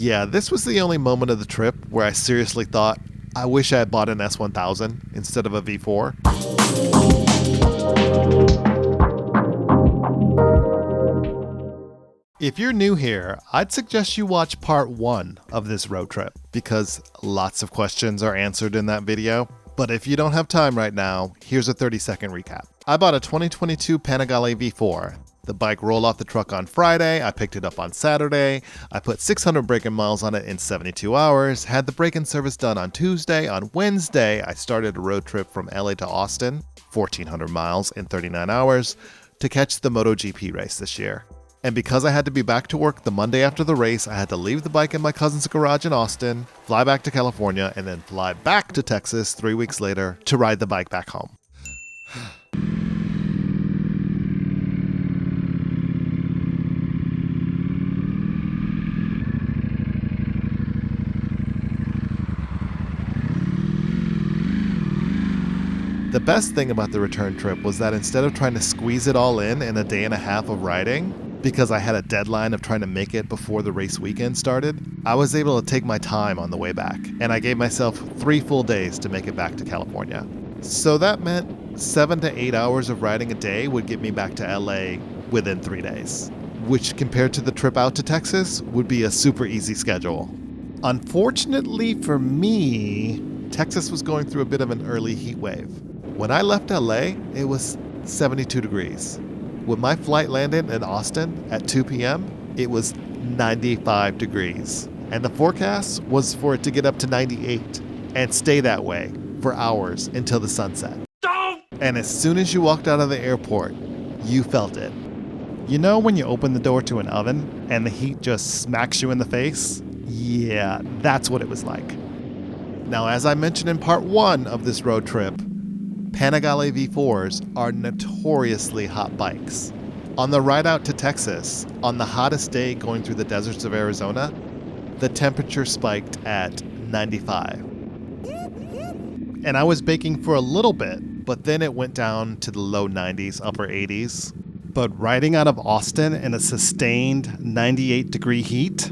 Yeah, this was the only moment of the trip where I seriously thought, I wish I had bought an S1000 instead of a V4. If you're new here, I'd suggest you watch part 1 of this road trip because lots of questions are answered in that video. But if you don't have time right now, here's a 30-second recap. I bought a 2022 Panigale V4. The bike rolled off the truck on Friday, I picked it up on Saturday, I put 600 break-in miles on it in 72 hours, had the break-in service done on Tuesday. On Wednesday, I started a road trip from LA to Austin, 1,400 miles in 39 hours, to catch the MotoGP race this year. And because I had to be back to work the Monday after the race, I had to leave the bike in my cousin's garage in Austin, fly back to California, and then fly back to Texas 3 weeks later to ride the bike back home. The best thing about the return trip was that instead of trying to squeeze it all in a day and a half of riding, because I had a deadline of trying to make it before the race weekend started, I was able to take my time on the way back, and I gave myself 3 full days to make it back to California. So that meant 7 to 8 hours of riding a day would get me back to LA within 3 days, which compared to the trip out to Texas would be a super easy schedule. Unfortunately for me, Texas was going through a bit of an early heat wave. When I left LA, it was 72 degrees. When my flight landed in Austin at 2 p.m., it was 95 degrees. And the forecast was for it to get up to 98 and stay that way for hours until the sunset. And as soon as you walked out of the airport, you felt it. You know when you open the door to an oven and the heat just smacks you in the face? Yeah, that's what it was like. Now, as I mentioned in part 1 of this road trip, Panigale V4s are notoriously hot bikes. On the ride out to Texas, on the hottest day going through the deserts of Arizona, the temperature spiked at 95. And I was baking for a little bit, but then it went down to the low 90s, upper 80s. But riding out of Austin in a sustained 98 degree heat?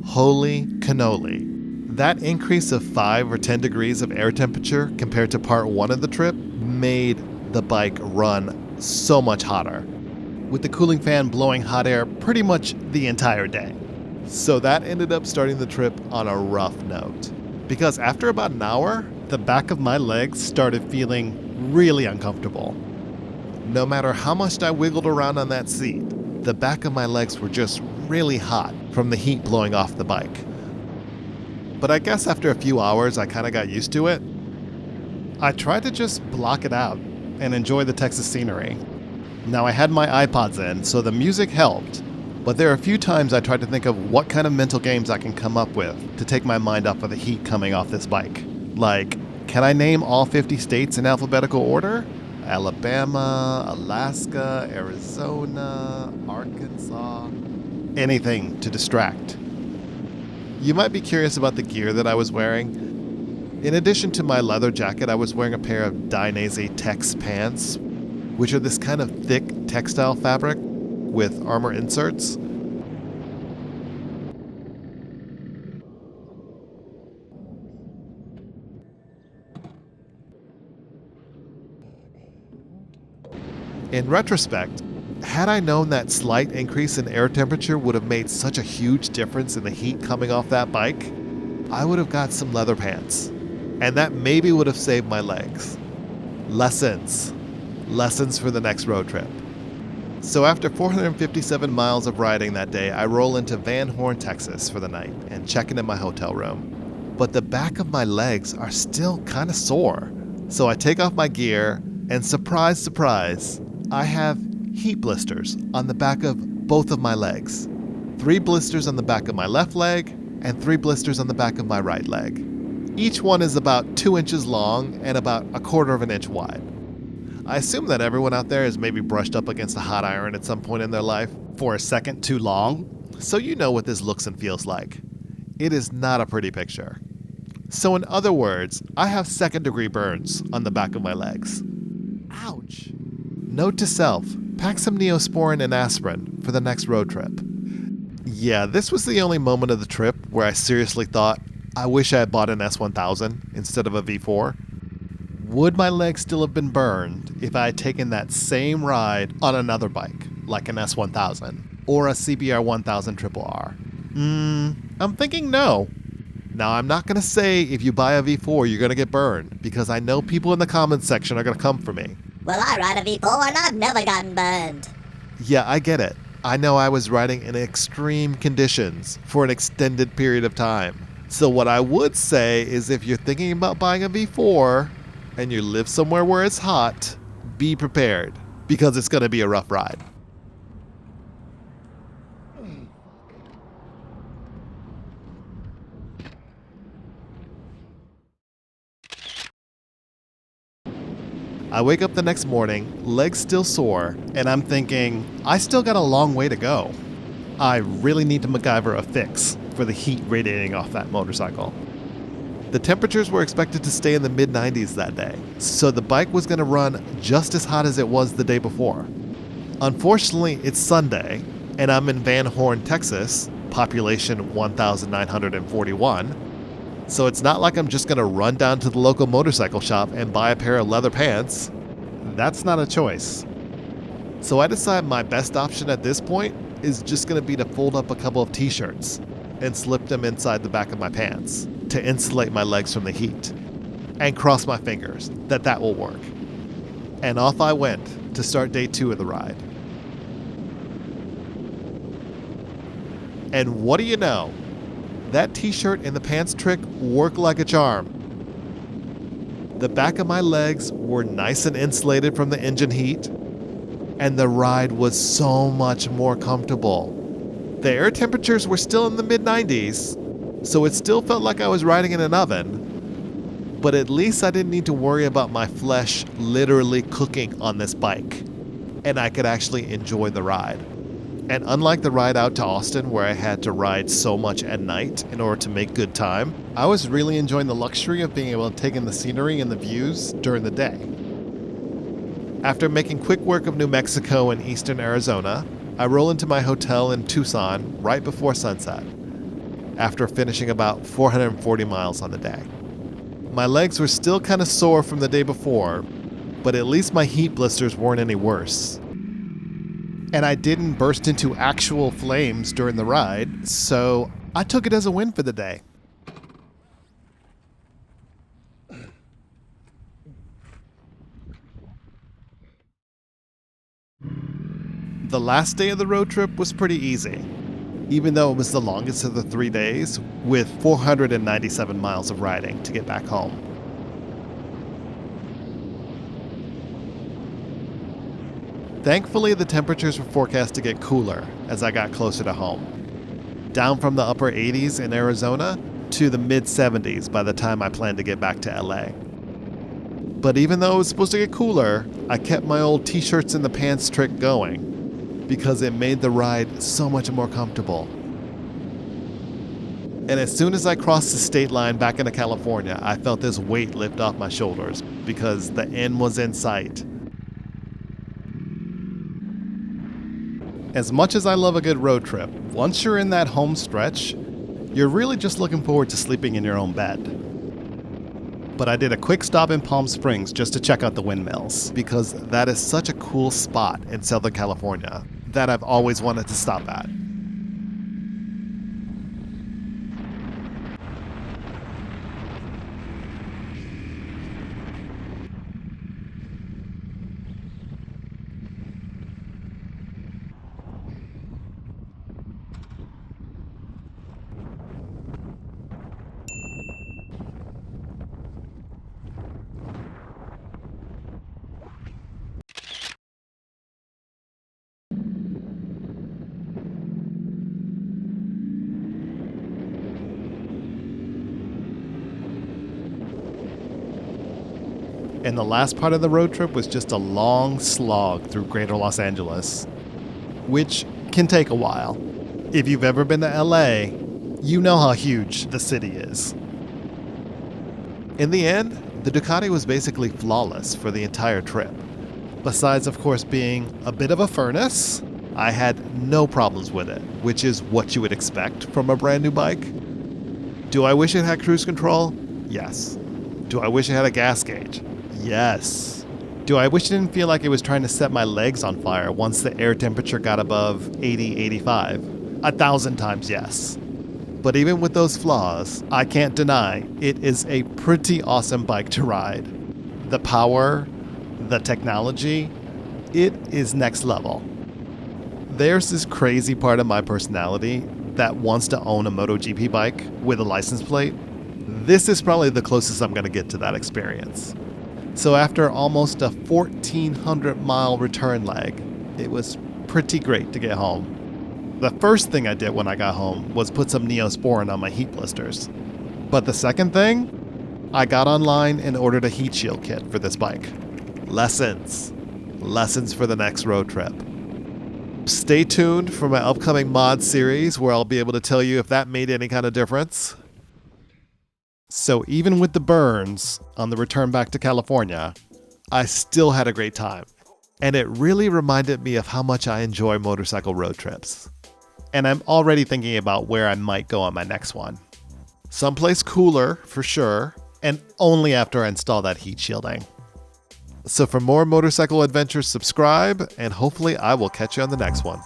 Holy cannoli. That increase of 5 or 10 degrees of air temperature compared to part 1 of the trip made the bike run so much hotter, with the cooling fan blowing hot air pretty much the entire day. So that ended up starting the trip on a rough note, because after about an hour, the back of my legs started feeling really uncomfortable. No matter how much I wiggled around on that seat, the back of my legs were just really hot from the heat blowing off the bike. But I guess after a few hours, I kind of got used to it. I tried to just block it out and enjoy the Texas scenery. Now, I had my iPods in, so the music helped, but there are a few times I tried to think of what kind of mental games I can come up with to take my mind off of the heat coming off this bike. Like, can I name all 50 states in alphabetical order? Alabama, Alaska, Arizona, Arkansas. Anything to distract. You might be curious about the gear that I was wearing. In addition to my leather jacket, I was wearing a pair of Dainese Tex pants, which are this kind of thick textile fabric with armor inserts. In retrospect, had I known that slight increase in air temperature would have made such a huge difference in the heat coming off that bike, I would have got some leather pants. And that maybe would have saved my legs. Lessons for the next road trip. So after 457 miles of riding that day, I roll into Van Horn, Texas for the night and check in my hotel room. But the back of my legs are still kind of sore. So I take off my gear and surprise, surprise, I have heat blisters on the back of both of my legs. 3 blisters on the back of my left leg and 3 blisters on the back of my right leg. Each one is about 2 inches long and about 1/4 of an inch wide. I assume that everyone out there has maybe brushed up against a hot iron at some point in their life for a second too long, so you know what this looks and feels like. It is not a pretty picture. So in other words, I have 2nd-degree burns on the back of my legs. Ouch. Note to self, pack some Neosporin and aspirin for the next road trip. Yeah, this was the only moment of the trip where I seriously thought, I wish I had bought an S1000 instead of a V4. Would my legs still have been burned if I had taken that same ride on another bike, like an S1000 or a CBR 1000 RRR? I'm thinking no. Now, I'm not going to say if you buy a V4 you're going to get burned, because I know people in the comments section are going to come for me. Well, I ride a V4 and I've never gotten burned. Yeah, I get it. I know I was riding in extreme conditions for an extended period of time. So what I would say is if you're thinking about buying a V4 and you live somewhere where it's hot, be prepared, because it's going to be a rough ride. I wake up the next morning, legs still sore, and I'm thinking, I still got a long way to go. I really need to MacGyver a fix for the heat radiating off that motorcycle. The temperatures were expected to stay in the mid-90s that day, so the bike was going to run just as hot as it was the day before. Unfortunately, it's Sunday, and I'm in Van Horn, Texas, population 1,941, so it's not like I'm just going to run down to the local motorcycle shop and buy a pair of leather pants. That's not a choice. So I decide my best option at this point is just going to be to fold up a couple of t-shirts and slip them inside the back of my pants to insulate my legs from the heat, and cross my fingers that that will work. And off I went to start day 2 of the ride. And what do you know? That t-shirt and the pants trick worked like a charm. The back of my legs were nice and insulated from the engine heat, and the ride was so much more comfortable. The air temperatures were still in the mid-90s, so it still felt like I was riding in an oven, but at least I didn't need to worry about my flesh literally cooking on this bike, and I could actually enjoy the ride. And unlike the ride out to Austin, where I had to ride so much at night in order to make good time, I was really enjoying the luxury of being able to take in the scenery and the views during the day. After making quick work of New Mexico and eastern Arizona, I roll into my hotel in Tucson right before sunset, after finishing about 440 miles on the day. My legs were still kind of sore from the day before, but at least my heat blisters weren't any worse. And I didn't burst into actual flames during the ride, so I took it as a win for the day. The last day of the road trip was pretty easy, even though it was the longest of the 3 days, with 497 miles of riding to get back home. Thankfully, the temperatures were forecast to get cooler as I got closer to home, down from the upper 80s in Arizona to the mid-70s by the time I planned to get back to LA. But even though it was supposed to get cooler, I kept my old t-shirts and the pants trick going because it made the ride so much more comfortable. And as soon as I crossed the state line back into California, I felt this weight lift off my shoulders because the end was in sight. As much as I love a good road trip, once you're in that home stretch, you're really just looking forward to sleeping in your own bed. But I did a quick stop in Palm Springs just to check out the windmills, because that is such a cool spot in Southern California that I've always wanted to stop at. And the last part of the road trip was just a long slog through greater Los Angeles, which can take a while. If you've ever been to LA, you know how huge the city is. In the end, the Ducati was basically flawless for the entire trip, besides of course being a bit of a furnace I had no problems with it, which is what you would expect from a brand new bike. Do I wish it had cruise control? Yes. Do I wish it had a gas gauge? Yes. Do I wish it didn't feel like it was trying to set my legs on fire once the air temperature got above 80, 85? 1,000 times yes. But even with those flaws, I can't deny it is a pretty awesome bike to ride. The power, the technology, it is next level. There's this crazy part of my personality that wants to own a MotoGP bike with a license plate. This is probably the closest I'm going to get to that experience. So after almost a 1,400 mile return leg, it was pretty great to get home. The first thing I did when I got home was put some Neosporin on my heat blisters. But the second thing, I got online and ordered a heat shield kit for this bike. Lessons for the next road trip. Stay tuned for my upcoming mod series where I'll be able to tell you if that made any kind of difference. So even with the burns on the return back to California, I still had a great time. And it really reminded me of how much I enjoy motorcycle road trips. And I'm already thinking about where I might go on my next one. Someplace cooler, for sure, and only after I install that heat shielding. So for more motorcycle adventures, subscribe, and hopefully I will catch you on the next one.